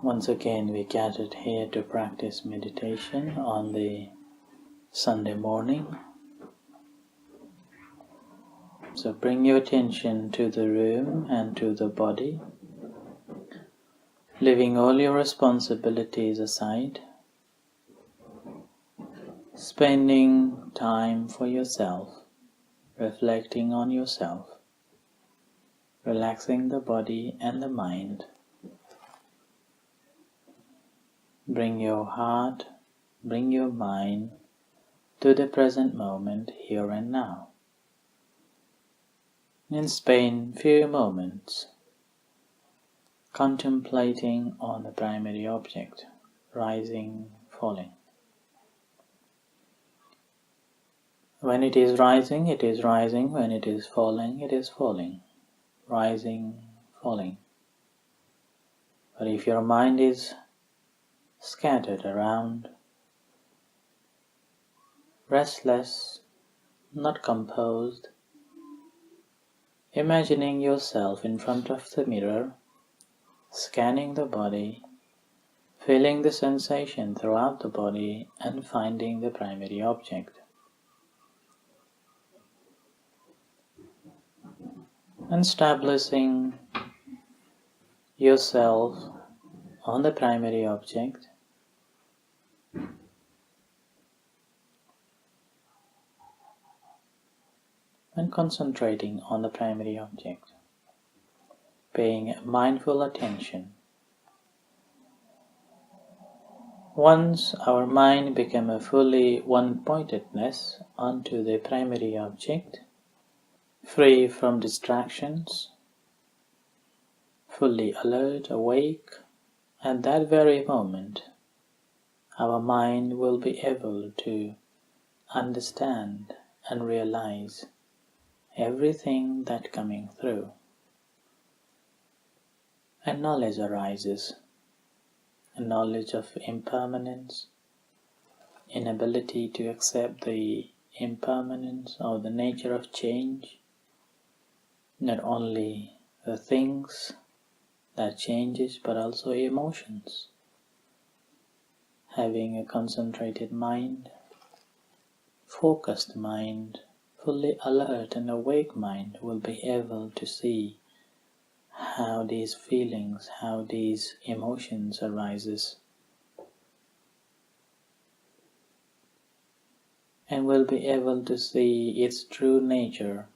Once again, we gathered here to practice meditation on the Sunday morning. So bring your attention to the room and to the body, leaving all your responsibilities aside, spending time for yourself, reflecting on yourself, relaxing the body and the mind. Bring your heart, bring your mind to the present moment, here and now. And spend few moments contemplating on the primary object, rising, falling. When it is rising, it is rising. When it is falling, it is falling. Rising, falling. But if your mind is scattered around, restless, not composed, imagining yourself in front of the mirror, scanning the body, feeling the sensation throughout the body, and finding the primary object. And establishing yourself on the primary object, and concentrating on the primary object, paying mindful attention. Once our mind becomes a fully one-pointedness onto the primary object, free from distractions, fully alert, awake, at that very moment, our mind will be able to understand and realize everything that's coming through. And knowledge arises, a knowledge of impermanence, inability to accept the impermanence or the nature of change, not only the things that changes but also emotions. Having a concentrated mind, focused mind, fully alert and awake mind will be able to see how these feelings, how these emotions arises, and will be able to see its true nature,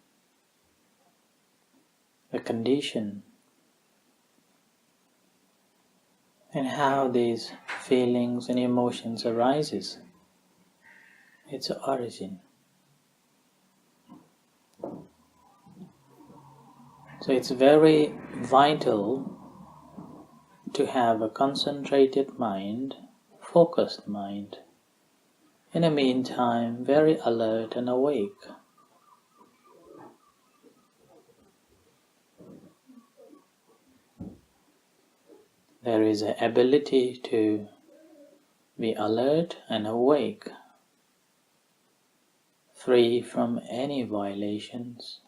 the condition, and how these feelings and emotions arises, its origin. So it's very vital to have a concentrated mind, focused mind, in the meantime very alert and awake. There is an ability to be alert and awake, free from any violations,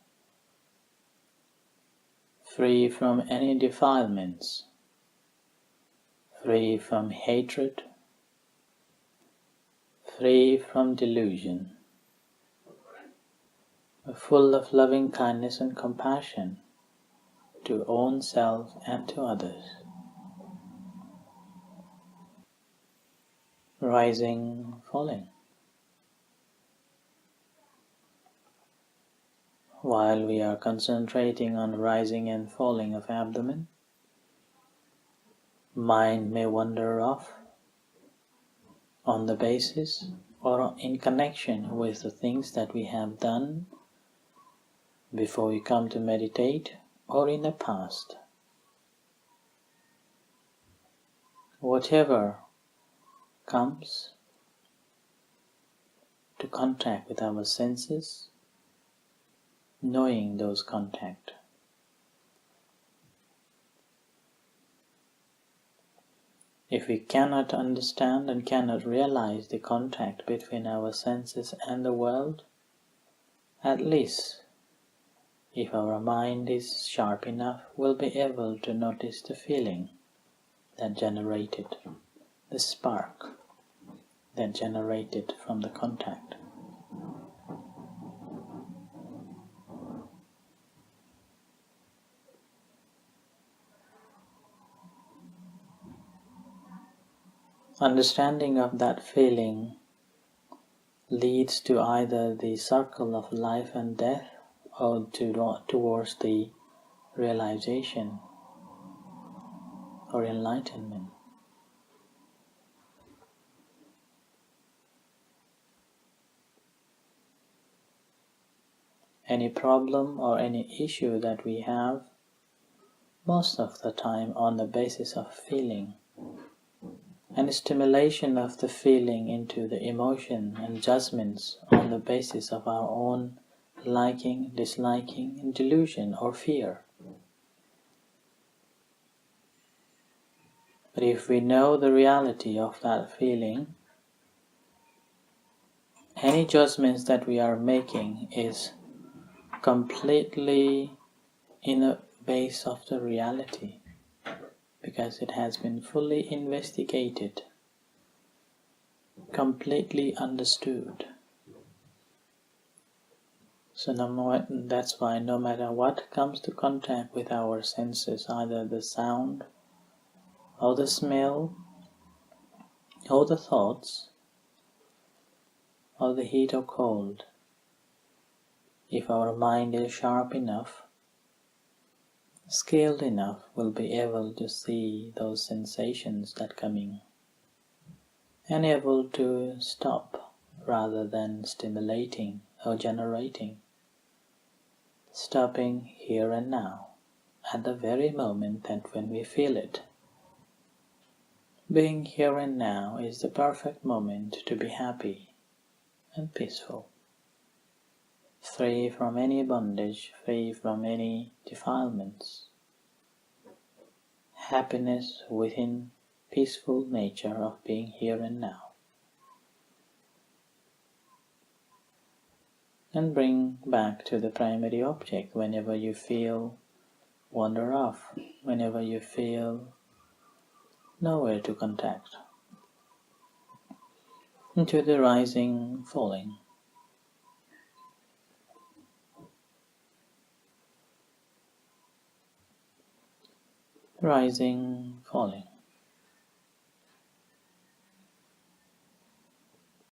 free from any defilements, free from hatred, free from delusion, full of loving kindness and compassion to own self and to others. Rising, falling. While we are concentrating on rising and falling of abdomen, mind may wander off on the basis or in connection with the things that we have done before we come to meditate or in the past. Whatever comes to contact with our senses, knowing those contact. If we cannot understand and cannot realize the contact between our senses and the world, at least, if our mind is sharp enough, we'll be able to notice the feeling that generated, the spark that generated from the contact. Understanding of that feeling leads to either the circle of life and death or towards the realization or enlightenment. Any problem or any issue that we have, most of the time on the basis of feeling, and stimulation of the feeling into the emotion and judgments on the basis of our own liking, disliking, delusion or fear. But if we know the reality of that feeling, any judgments that we are making is completely in a base of the reality, because it has been fully investigated, completely understood. So that's why no matter what comes to contact with our senses, either the sound or the smell or the thoughts or the heat or cold, if our mind is sharp enough, skilled enough, we'll be able to see those sensations that coming and able to stop rather than stimulating or generating. Stopping here and now, at the very moment that when we feel it. Being here and now is the perfect moment to be happy and peaceful, free from any bondage, free from any defilements. Happiness within peaceful nature of being here and now. And bring back to the primary object whenever you feel wander off, whenever you feel nowhere to contact, into the rising, falling. Rising, falling.